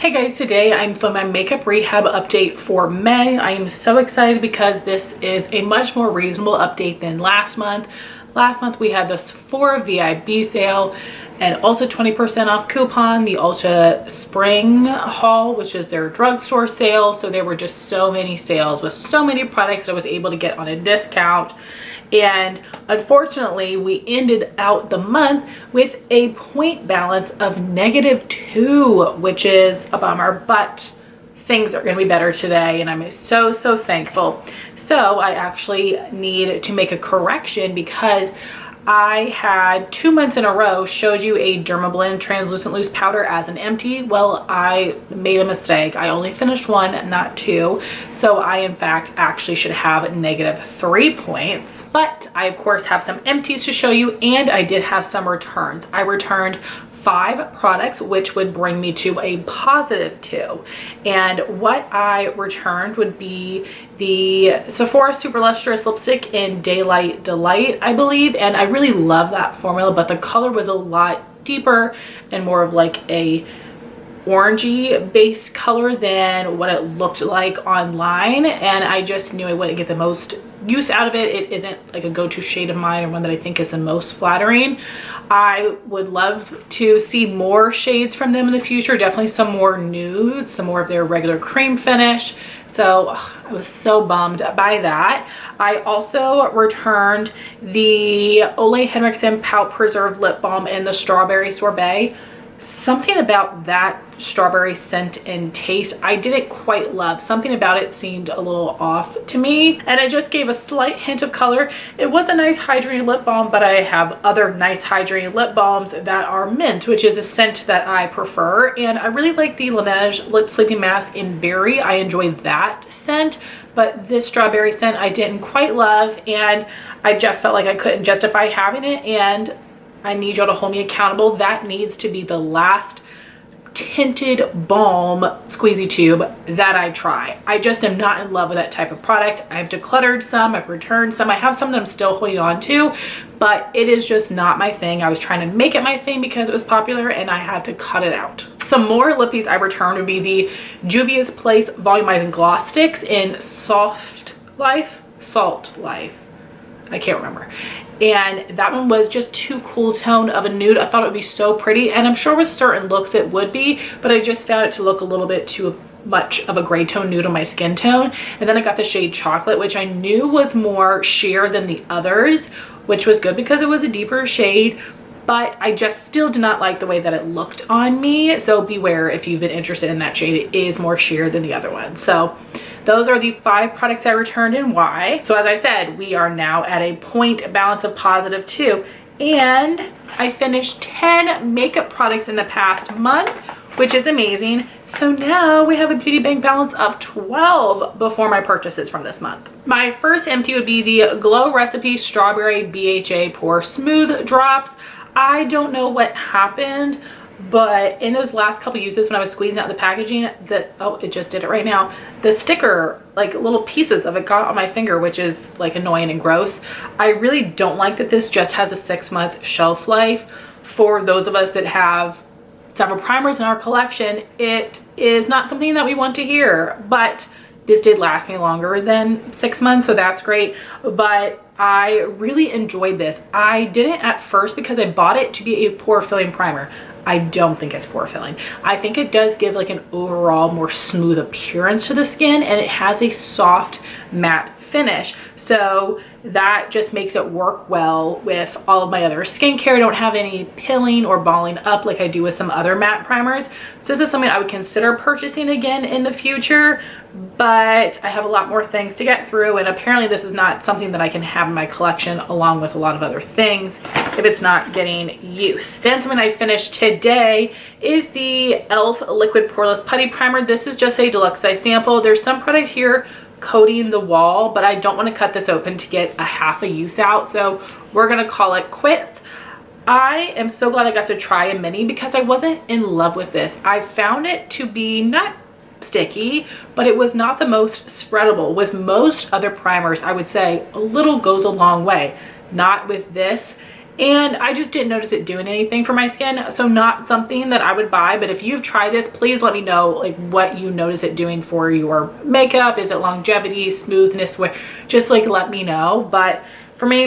Hey guys, today I'm filming my makeup rehab update for May. I am so excited because this is a much more reasonable update than last month. Last month we had the Sephora VIB sale and Ulta 20% off coupon, the Ulta Spring haul, which is their drugstore sale. So there were just so many sales with so many products that I was able to get on a discount. And unfortunately, we ended out the month with a point balance of -2, which is a bummer, but things are going to be better today, and I'm so thankful. So I actually need to make a correction because I had 2 months in a row showed you a Dermablend translucent loose powder as an empty. Well, I made a mistake. I only finished one, not two. So I in fact actually should have -3 points. But I of course have some empties to show you, and I did have some returns. I returned 5 products, which would bring me to a +2. And what I returned would be the Sephora Super Lustrous Lipstick in Daylight Delight, I believe. And I really love that formula, but the color was a lot deeper and more of like a orangey based color than what it looked like online, and I just knew I wouldn't get the most use out of it. It isn't like a go-to shade of mine or one that I think is the most flattering. I would love to see more shades from them in the future, definitely some more nudes, some more of their regular cream finish. So I was so bummed by that. I also returned the Ole Henriksen Pout Preserve Lip Balm in the Strawberry Sorbet. Something about that strawberry scent and taste I didn't quite love. Something about it seemed a little off to me, and it just gave a slight hint of color. It was a nice hydrating lip balm, but I have other nice hydrating lip balms that are mint, which is a scent that I prefer, and I really like the Laneige Lip Sleeping Mask in Berry. I enjoy that scent, but this strawberry scent I didn't quite love, and I just felt like I couldn't justify having it, and I need y'all to hold me accountable. That needs to be the last tinted balm squeezy tube that I try. I just am not in love with that type of product. I've decluttered some, I've returned some, I have some that I'm still holding on to, but it is just not my thing. I was trying to make it my thing because it was popular and I had to cut it out. Some more lippies I returned would be the Juvia's Place Volumizing Gloss Sticks in Salt Life. I can't remember. And that one was just too cool tone of a nude. I thought it would be so pretty, and I'm sure with certain looks it would be, but I just found it to look a little bit too much of a gray tone nude on my skin tone. And then I got the shade Chocolate, which I knew was more sheer than the others, which was good because it was a deeper shade, but I just still did not like the way that it looked on me. So beware if you've been interested in that shade. It is more sheer than the other one. So those are the 5 products I returned and why. So as I said, we are now at a point balance of +2, and I finished 10 makeup products in the past month, which is amazing. So now we have a beauty bank balance of 12 before my purchases from this month. My first empty would be the Glow Recipe Strawberry BHA Pore Smooth Drops. I don't know what happened, but in those last couple uses when I was squeezing out the packaging, oh, it just did it right now, the sticker, like little pieces of it got on my finger, which is like annoying and gross. I really don't like that this just has a 6-month shelf life. For those of us that have several primers in our collection, it is not something that we want to hear, but this did last me longer than 6 months, so that's great. But I really enjoyed this. I didn't at first because I bought it to be a pore filling primer. I don't think it's pore filling. I think it does give like an overall more smooth appearance to the skin, and it has a soft matte finish. So that just makes it work well with all of my other skincare. I don't have any pilling or balling up like I do with some other matte primers. So this is something I would consider purchasing again in the future, but I have a lot more things to get through, and apparently this is not something that I can have in my collection along with a lot of other things if it's not getting use. Then something I finished today is the e.l.f. Liquid Poreless Putty Primer. This is just a deluxe size sample. There's some product here coating the wall, but I don't want to cut this open to get a half a use out, so we're gonna call it quits. I am so glad I got to try a mini because I wasn't in love with this. I found it to be not sticky, but it was not the most spreadable. With most other primers, I would say a little goes a long way. Not with this. and I just didn't notice it doing anything for my skin. So not something that I would buy, but if you've tried this, please let me know like what you notice it doing for your makeup. Is it longevity, smoothness? Just like let me know. But for me,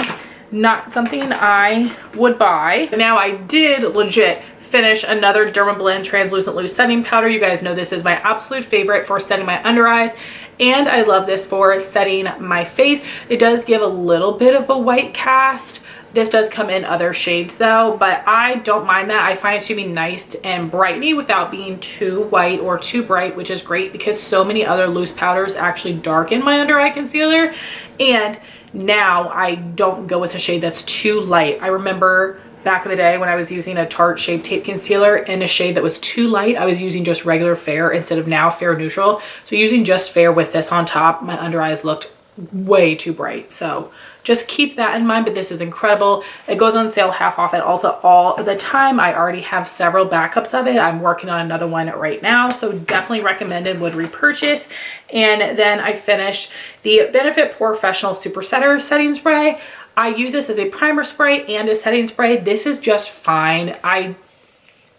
not something I would buy. Now I did legit finish another Dermablend translucent loose setting powder. You guys know this is my absolute favorite for setting my under eyes, and I love this for setting my face. It does give a little bit of a white cast. This does come in other shades though, but I don't mind that. I find it to be nice and brightening without being too white or too bright, which is great because so many other loose powders actually darken my under eye concealer. And now I don't go with a shade that's too light. I remember back in the day when I was using a Tarte Shape Tape concealer in a shade that was too light, I was using just regular fair instead of now fair neutral. So using just fair with this on top, my under eyes looked way too bright. So just keep that in mind, but this is incredible. It goes on sale half off at Ulta all the time. I already have several backups of it. I'm working on another one right now, so definitely recommended, would repurchase. And then I finished the Benefit Professional Super Setter Setting Spray. I use this as a primer spray and a setting spray. This is just fine. I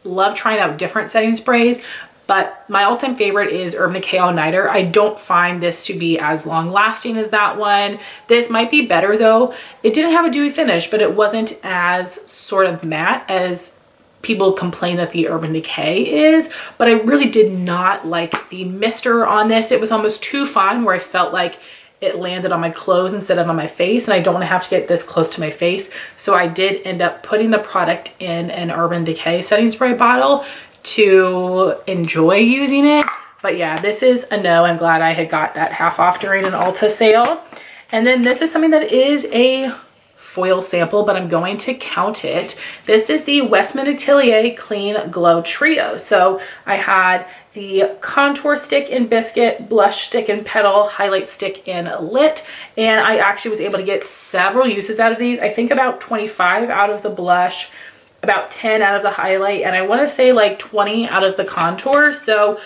love trying out different setting sprays, but my all-time favorite is Urban Decay All Nighter. I don't find this to be as long lasting as that one. This might be better though. It didn't have a dewy finish, but it wasn't as sort of matte as people complain that the Urban Decay is. But I really did not like the mister on this. It was almost too fine where I felt like it landed on my clothes instead of on my face, and I don't want to have to get this close to my face. So I did end up putting the product in an Urban Decay setting spray bottle to enjoy using it. But yeah, this is a no. I'm glad I had got that half off during an Ulta sale. And then this is something that is a foil sample, but I'm going to count it. This is the Westman Atelier Clean Glow Trio. So I had the contour stick in biscuit, blush stick in petal, highlight stick in lit, and I actually was able to get several uses out of these. I think about 25 out of the blush, about 10 out of the highlight, and I want to say like 20 out of the contour. So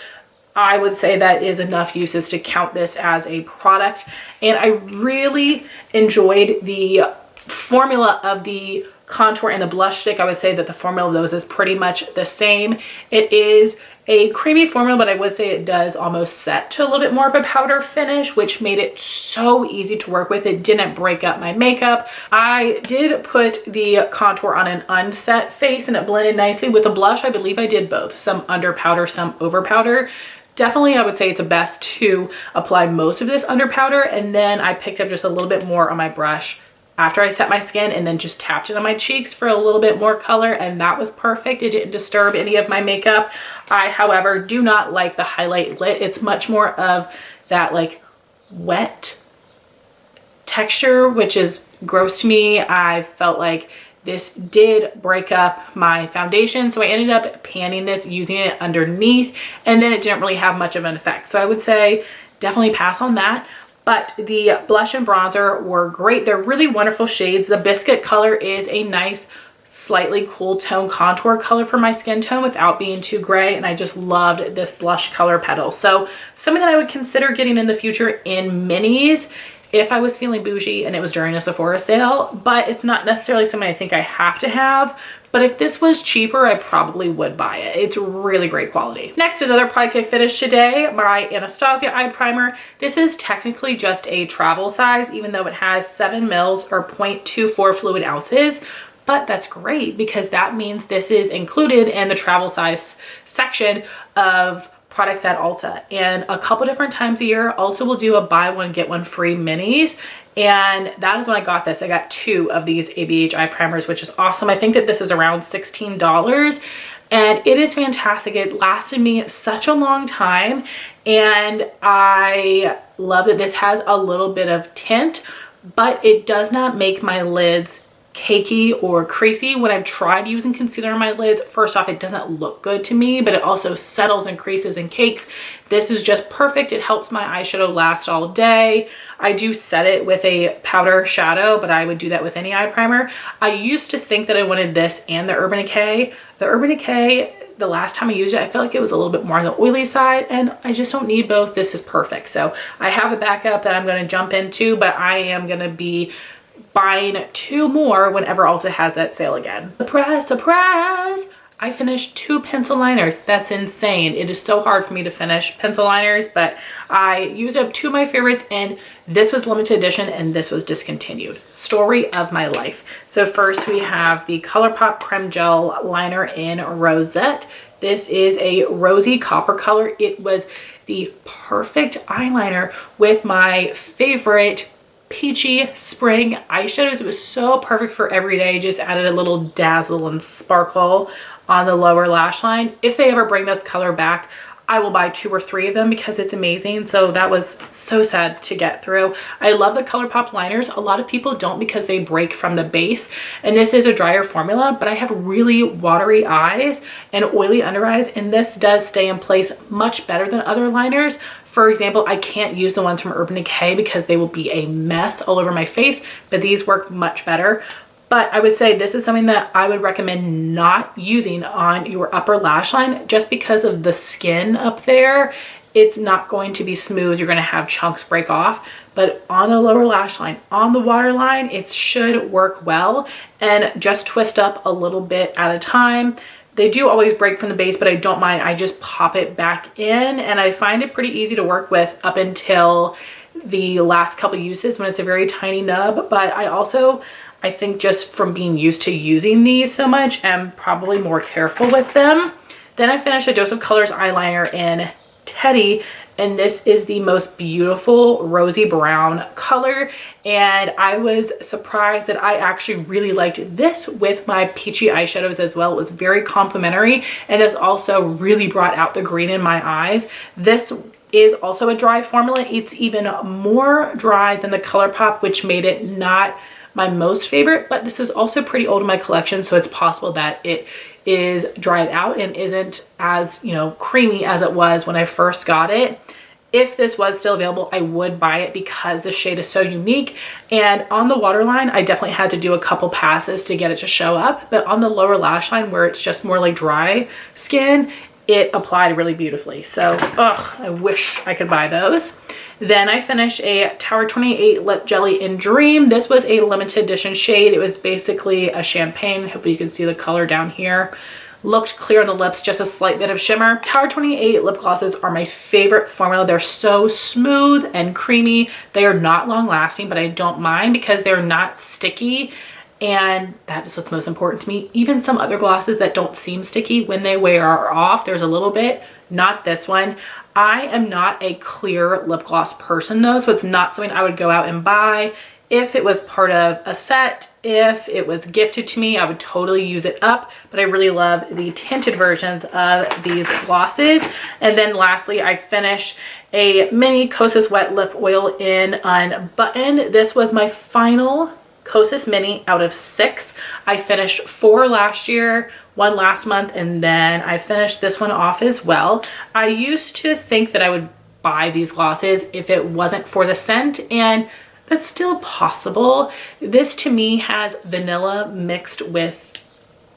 I would say that is enough uses to count this as a product. And I really enjoyed the formula of the contour and the blush stick. I would say that the formula of those is pretty much the same. It is a creamy formula, but I would say it does almost set to a little bit more of a powder finish, which made it so easy to work with. It didn't break up my makeup. I did put the contour on an unset face and it blended nicely. With the blush, I believe I did both, some under powder, some over powder. Definitely, I would say it's best to apply most of this under powder, and then I picked up just a little bit more on my brush after I set my skin and then just tapped it on my cheeks for a little bit more color, and that was perfect. It didn't disturb any of my makeup. I, however, do not like the highlight lit. It's much more of that like wet texture, which is gross to me. I felt like this did break up my foundation, so I ended up panning this, using it underneath, and then it didn't really have much of an effect. So I would say definitely pass on that. But the blush and bronzer were great. They're really wonderful shades. The biscuit color is a nice, slightly cool tone contour color for my skin tone without being too gray. And I just loved this blush color petal. So something that I would consider getting in the future in minis if I was feeling bougie and it was during a Sephora sale. But it's not necessarily something I think I have to have. But if this was cheaper, I probably would buy it. It's really great quality. Next, another product I finished today, my Anastasia eye primer. This is technically just a travel size, even though it has 7 mils or 0.24 fluid ounces. But that's great because that means this is included in the travel size section of products at Ulta. And a couple different times a year, Ulta will do a buy one, get one free minis. And that is when I got this. I got 2 of these ABH eye primers, which is awesome. I think that this is around $16 and it is fantastic. It lasted me such a long time, and I love that this has a little bit of tint, but it does not make my lids cakey or creasy. When I've tried using concealer on my lids, first off, it doesn't look good to me, but it also settles and creases and cakes. This is just perfect. It helps my eyeshadow last all day. I do set it with a powder shadow, but I would do that with any eye primer. I used to think that I wanted this and the Urban Decay. The Urban Decay, the last time I used it, I felt like it was a little bit more on the oily side, and I just don't need both. This is perfect. So I have a backup that I'm going to jump into, but I am going to be buying 2 more whenever Ulta has that sale again. Surprise, surprise! I finished 2 pencil liners. That's insane. It is so hard for me to finish pencil liners, but I used up 2 of my favorites, and this was limited edition and this was discontinued. Story of my life. So first we have the ColourPop Creme Gel Liner in Rosette. This is a rosy copper color. It was the perfect eyeliner with my favorite peachy spring eyeshadows. It was so perfect for every day. Just added a little dazzle and sparkle on the lower lash line. If they ever bring this color back, I will buy 2 or 3 of them because it's amazing. So that was so sad to get through. I love the ColourPop liners. A lot of people don't because they break from the base, and this is a drier formula, but I have really watery eyes and oily under eyes, and this does stay in place much better than other liners. For example, I can't use the ones from Urban Decay because they will be a mess all over my face, but these work much better. But I would say this is something that I would recommend not using on your upper lash line just because of the skin up there. It's not going to be smooth. You're going to have chunks break off. But on the lower lash line, on the waterline, it should work well, and just twist up a little bit at a time. They do always break from the base, but I don't mind. I just pop it back in, and I find it pretty easy to work with up until the last couple uses when it's a very tiny nub. But I think just from being used to using these so much, I'm probably more careful with them. Then I finished a Dose of Colors eyeliner in Teddy, and this is the most beautiful rosy brown color, and I was surprised that I actually really liked this with my peachy eyeshadows as well. It was very complimentary, and this also really brought out the green in my eyes. This is also a dry formula. It's even more dry than the ColourPop, which made it not my most favorite, but this is also pretty old in my collection, so it's possible that it is dried out and isn't as, you know, creamy as it was when I first got it. If this was still available, I would buy it because the shade is so unique. And on the waterline, I definitely had to do a couple passes to get it to show up, but on the lower lash line where it's just more like dry skin, it applied really beautifully. So, I wish I could buy those. Then I finished a Tower 28 Lip Jelly in Dream. This was a limited edition shade. It was basically a champagne. Hopefully you can see the color down here. Looked clear on the lips, just a slight bit of shimmer. Tower 28 lip glosses are my favorite formula. They're so smooth and creamy. They are not long lasting, but I don't mind because they're not sticky. And that is what's most important to me. Even some other glosses that don't seem sticky, when they wear off, there's a little bit, not this one. I am not a clear lip gloss person though, so it's not something I would go out and buy. If it was part of a set, if it was gifted to me, I would totally use it up, but I really love the tinted versions of these glosses. And then lastly, I finished a mini Kosas Wet Lip Oil in Unbuttoned. This was my final Kosas Mini out of 6. I finished 4 last year, 1 last month, and then I finished this one off as well. I used to think that I would buy these glosses if it wasn't for the scent, and that's still possible. This to me has vanilla mixed with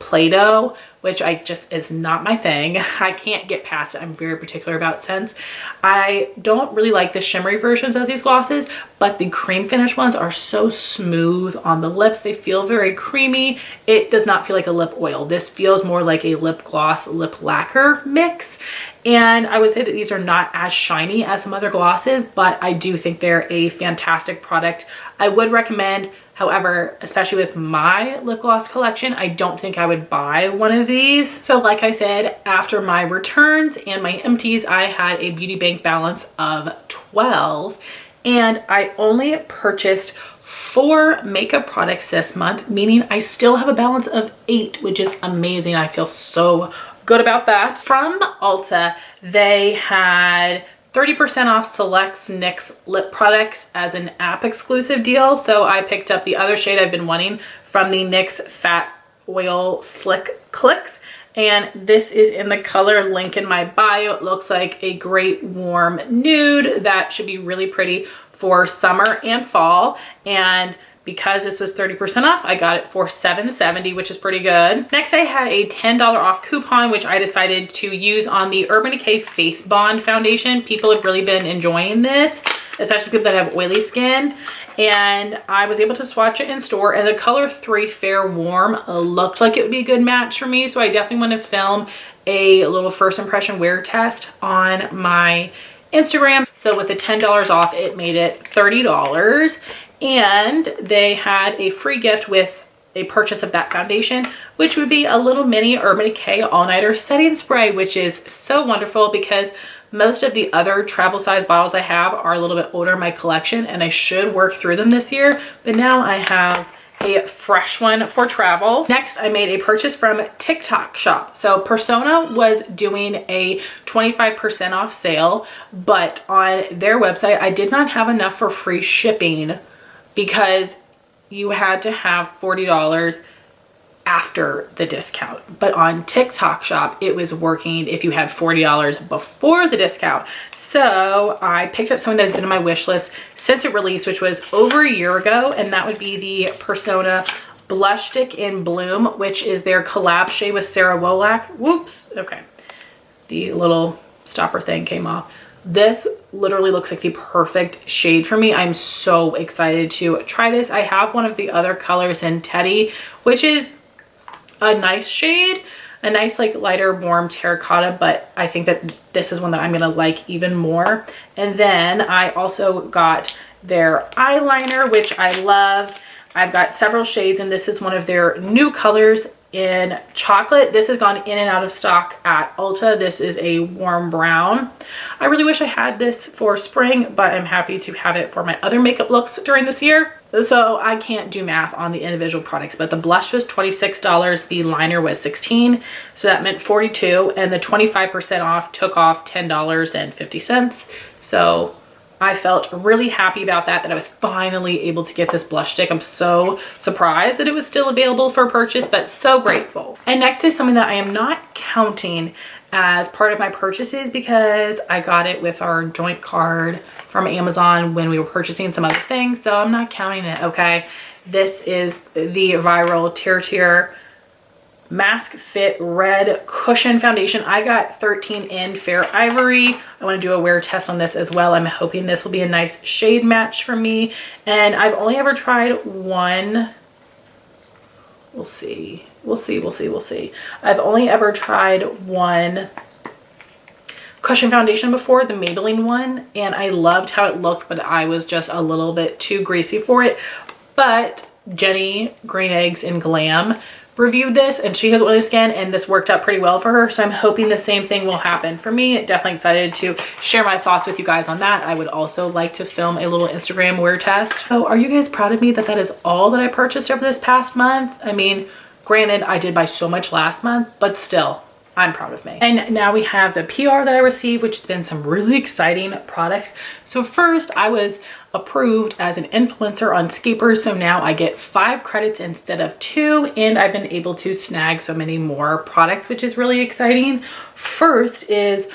Play-Doh, which is not my thing. I can't get past it. I'm very particular about scents. I don't really like the shimmery versions of these glosses, but the cream finish ones are so smooth on the lips. They feel very creamy. It does not feel like a lip oil. This feels more like a lip gloss, lip lacquer mix. And I would say that these are not as shiny as some other glosses, but I do think they're a fantastic product. I would recommend. However, especially with my lip gloss collection, I don't think I would buy one of these. So like I said, after my returns and my empties, I had a beauty bank balance of 12, and I only purchased 4 makeup products this month, meaning I still have a balance of 8, which is amazing. I feel so good about that. From Ulta, they had 30% off select NYX lip products as an app exclusive deal. So I picked up the other shade I've been wanting from the NYX Fat Oil Slick Clicks. And this is in the color link in my bio. It looks like a great warm nude that should be really pretty for summer and fall. And because this was 30% off, I got it for $7.70, which is pretty good. Next, I had a $10 off coupon, which I decided to use on the Urban Decay Face Bond foundation. People have really been enjoying this. especially people that have oily skin. And I was able to swatch it in store, and the color 3 Fair Warm looked like it would be a good match for me. So I definitely want to film a little first impression wear test on my Instagram. So with the $10 off, it made it $30. And they had a free gift with a purchase of that foundation, which would be a little mini Urban Decay all-nighter setting spray, which is so wonderful because most of the other travel size bottles I have are a little bit older in my collection, and I should work through them this year, but now I have a fresh one for travel. Next, I made a purchase from TikTok Shop. So Persona was doing a 25% off sale, but on their website, I did not have enough for free shipping because you had to have $40 after the discount. But on TikTok Shop, it was working if you had $40 before the discount. So I picked up something that's been on my wish list since it released, which was over a year ago, and that would be the Persona Blush Stick in Bloom, which is their collab shade with Sarah Wolak. Whoops, okay. The little stopper thing came off. This literally looks like the perfect shade for me. I'm so excited to try this. I have one of the other colors in Teddy, which is a nice shade, a nice like lighter warm terracotta, but I think that this is one that I'm gonna like even more. And then I also got their eyeliner, which I love. I've got several shades, and this is one of their new colors in chocolate. This has gone in and out of stock at Ulta. This is a warm brown. I really wish I had this for spring, but I'm happy to have it for my other makeup looks during this year. So I can't do math on the individual products, but the blush was $26, the liner was $16, so that meant $42, and the 25% off took off $10.50. So I felt really happy about that I was finally able to get this blush stick. I'm so surprised that it was still available for purchase, but so grateful. And next is something that I am not counting as part of my purchases because I got it with our joint card from Amazon when we were purchasing some other things, so I'm not counting it, okay? This is the Viral Tear Mask Fit Red Cushion Foundation. I got 13 in Fair Ivory. I want to do a wear test on this as well. I'm hoping this will be a nice shade match for me. And I've only ever tried one. We'll see. I've only ever tried one cushion foundation before, the Maybelline one, and I loved how it looked, but I was just a little bit too greasy for it. But Jenny Green Eggs and Glam reviewed this, and she has oily skin, and this worked out pretty well for her, so I'm hoping the same thing will happen for me. Definitely excited to share my thoughts with you guys on that. I would also like to film a little Instagram wear test. So are you guys proud of me that that is all that I purchased over this past month? I mean, granted, I did buy so much last month, but still, I'm proud of me. And now we have the PR that I received, which has been some really exciting products. So first, I was approved as an influencer on Scapers, so now I get 5 credits instead of 2, and I've been able to snag so many more products, which is really exciting. First is,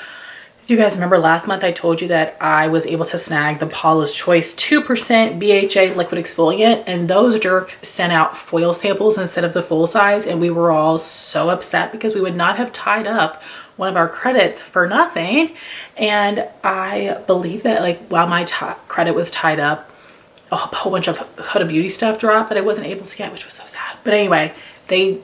if you guys remember last month, I told you that I was able to snag the Paula's Choice 2% BHA liquid exfoliant, and those jerks sent out foil samples instead of the full size, and we were all so upset because we would not have tied up one of our credits for nothing. And I believe that like while my credit was tied up, a whole bunch of Huda Beauty stuff dropped that I wasn't able to get, which was so sad. But anyway, they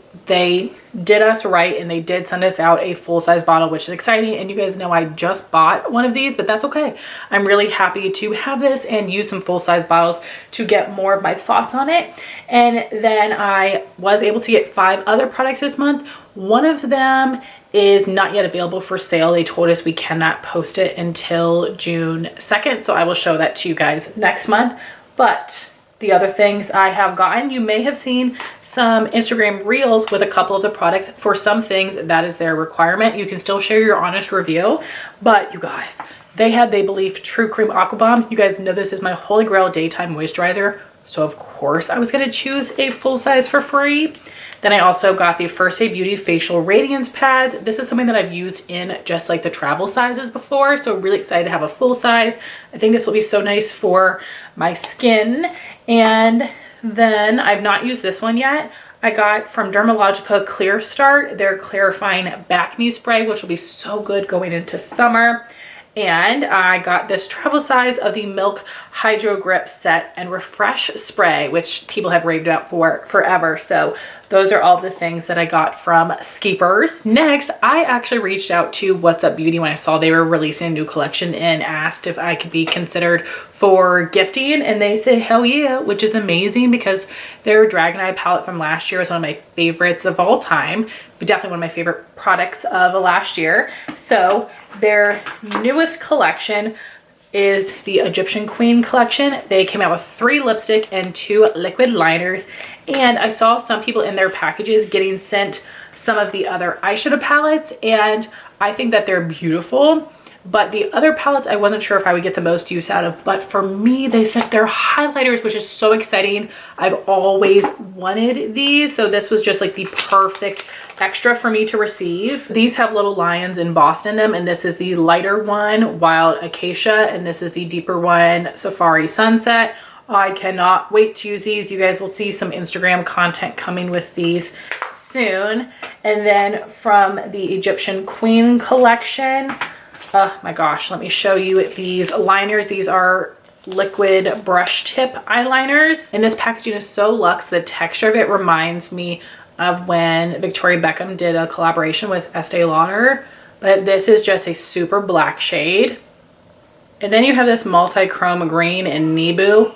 did us right, and they did send us out a full-size bottle, which is exciting. And you guys know I just bought one of these, but that's okay. I'm really happy to have this and use some full-size bottles to get more of my thoughts on it. And then I was able to get 5 other products this month. One of them is not yet available for sale. They told us we cannot post it until June 2nd, so I will show that to you guys next month. But the other things I have gotten, you may have seen some Instagram reels with a couple of the products. For some things, that is their requirement. You can still share your honest review, but you guys, they had They Believe True Cream Aqua Bomb. You guys know this is my holy grail daytime moisturizer, so of course I was gonna choose a full size for free. Then I also got the First Aid Beauty Facial Radiance Pads. This is something that I've used in just like the travel sizes before, so really excited to have a full size. I think this will be so nice for my skin. And then I've not used this one yet. I got from Dermalogica Clear Start their clarifying back knee spray, which will be so good going into summer. And I got this travel size of the Milk Hydro Grip Set and Refresh Spray, which people have raved about for forever. So those are all the things that I got from Skeepers. Next, I actually reached out to What's Up Beauty when I saw they were releasing a new collection and asked if I could be considered for gifting, and they said hell yeah, which is amazing because their Dragon Eye palette from last year was one of my favorites of all time, but definitely one of my favorite products of last year. So their newest collection is the Egyptian Queen collection. They came out with 3 lipstick and 2 liquid liners, and I saw some people in their packages getting sent some of the other eyeshadow palettes, and I think that they're beautiful. But the other palettes, I wasn't sure if I would get the most use out of. But for me, they sent their highlighters, which is so exciting. I've always wanted these. So this was just like the perfect extra for me to receive. These have little lions embossed in them. And this is the lighter one, Wild Acacia. And this is the deeper one, Safari Sunset. I cannot wait to use these. You guys will see some Instagram content coming with these soon. And then from the Egyptian Queen collection, oh my gosh, let me show you these liners. These are liquid brush tip eyeliners, and this packaging is so luxe. The texture of it reminds me of when Victoria Beckham did a collaboration with Estee Lauder, but this is just a super black shade. And then you have this multi-chrome green in Nibu.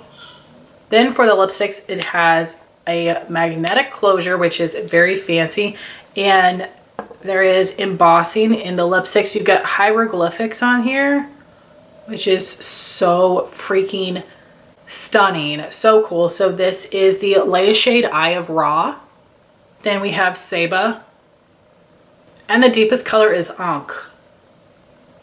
Then for the lipsticks, it has a magnetic closure, which is very fancy, and there is embossing in the lipsticks. You've got hieroglyphics on here, which is so freaking stunning. So cool. So this is the latest shade, Eye of Ra. Then we have Saba. And the deepest color is Ankh.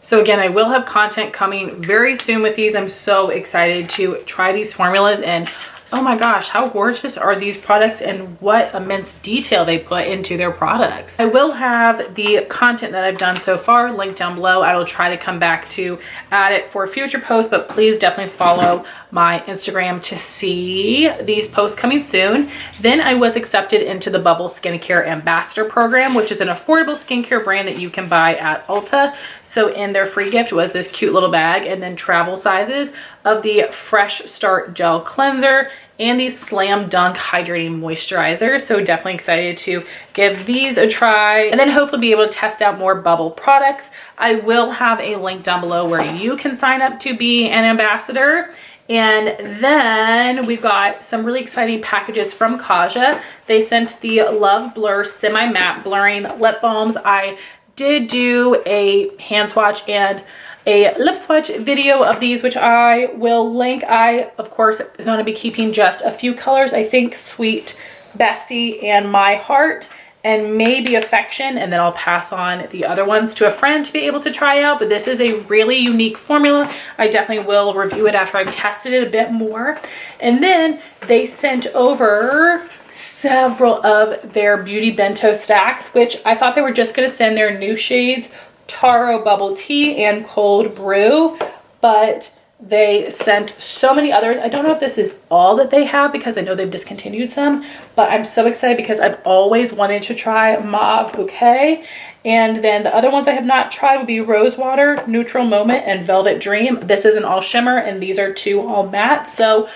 So again, I will have content coming very soon with these. I'm so excited to try these formulas, and oh my gosh, how gorgeous are these products, and what immense detail they put into their products. I will have the content that I've done so far linked down below. I will try to come back to add it for future posts, but please definitely follow my Instagram to see these posts coming soon. Then I was accepted into the Bubble Skincare Ambassador Program, which is an affordable skincare brand that you can buy at Ulta. So in their free gift was this cute little bag and then travel sizes of the Fresh Start Gel Cleanser and the Slam Dunk Hydrating Moisturizer. So definitely excited to give these a try and then hopefully be able to test out more Bubble products. I will have a link down below where you can sign up to be an ambassador. And then we've got some really exciting packages from Kaja. They sent the Love Blur Semi-Matte Blurring Lip Balms. I did do a hand swatch and a lip swatch video of these, which I will link. I, of course, am going to be keeping just a few colors. I think Sweet Bestie and My Heart and maybe Affection, and then I'll pass on the other ones to a friend to be able to try out. But this is a really unique formula. I definitely will review it after I've tested it a bit more. And then they sent over several of their beauty bento stacks, which I thought they were just going to send their new shades, Taro Bubble Tea and Cold Brew, but they sent so many others. I don't know if this is all that they have because I know they've discontinued some, but I'm so excited because I've always wanted to try Mauve Bouquet. And then the other ones I have not tried would be Rose Water, Neutral Moment, and Velvet Dream. This is an all shimmer and these are 2 all matte. So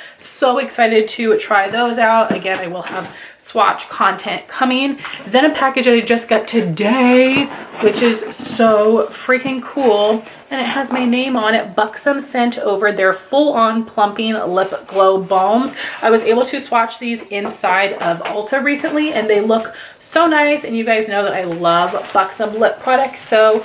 excited to try those out. Again, I will have swatch content coming. Then a package I just got today, which is so freaking cool. And it has my name on it. Buxom sent over their full-on plumping lip glow balms. I was able to swatch these inside of Ulta recently and they look so nice. And you guys know that I love Buxom lip products. So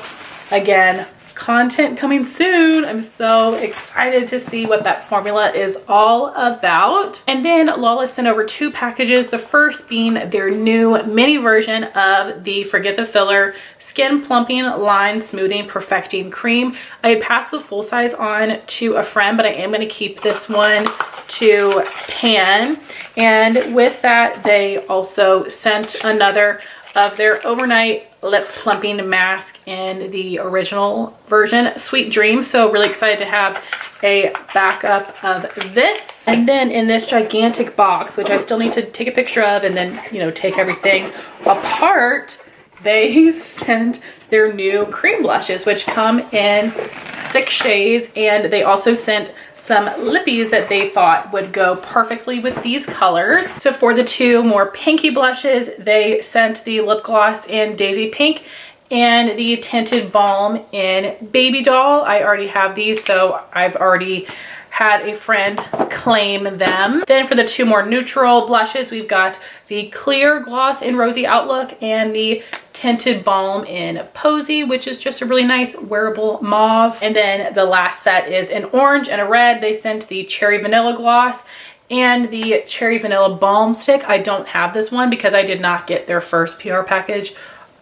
again, content coming soon. I'm so excited to see what that formula is all about. And then Lawless sent over 2 packages. The first being their new mini version of the Forget the Filler Skin Plumping Line Smoothing Perfecting Cream. I had passed the full size on to a friend, but I am going to keep this one to pan. And with that, they also sent another of their overnight lip plumping mask in the original version, Sweet Dreams. So really excited to have a backup of this. And then in this gigantic box, which I still need to take a picture of and then, you know, take everything apart, they sent their new cream blushes, which come in 6 shades, and they also sent some lippies that they thought would go perfectly with these colors. So for the 2 more pinky blushes, they sent the lip gloss in Daisy Pink and the tinted balm in Baby Doll. I already have these, so I've already had a friend claim them. Then for the 2 more neutral blushes, we've got the clear gloss in Rosy Outlook and the tinted balm in Posy, which is just a really nice wearable mauve. And then the last set is an orange and a red. They sent the cherry vanilla gloss and the cherry vanilla balm stick. I don't have this one because I did not get their first PR package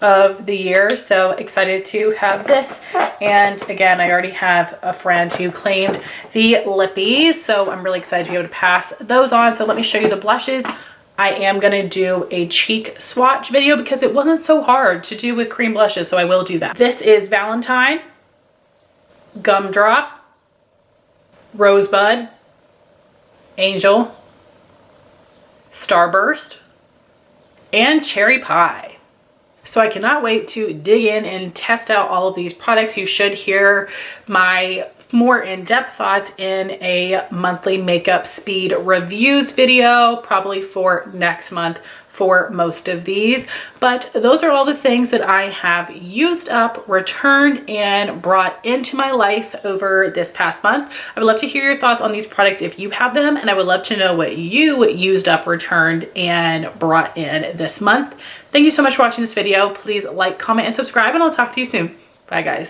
of the year, so excited to have this. And again, I already have a friend who claimed the lippies, so I'm really excited to be able to pass those on. So let me show you the blushes. I am gonna do a cheek swatch video because it wasn't so hard to do with cream blushes, so I will do that. This is Valentine, Gumdrop, Rosebud, Angel, Starburst, and Cherry Pie. So I cannot wait to dig in and test out all of these products. You should hear my more in-depth thoughts in a monthly makeup speed reviews video, probably for next month for most of these. But those are all the things that I have used up, returned, and brought into my life over this past month. I would love to hear your thoughts on these products if you have them, and I would love to know what you used up, returned, and brought in this month. Thank you so much for watching this video. Please like, comment, and subscribe, and I'll talk to you soon. Bye, guys.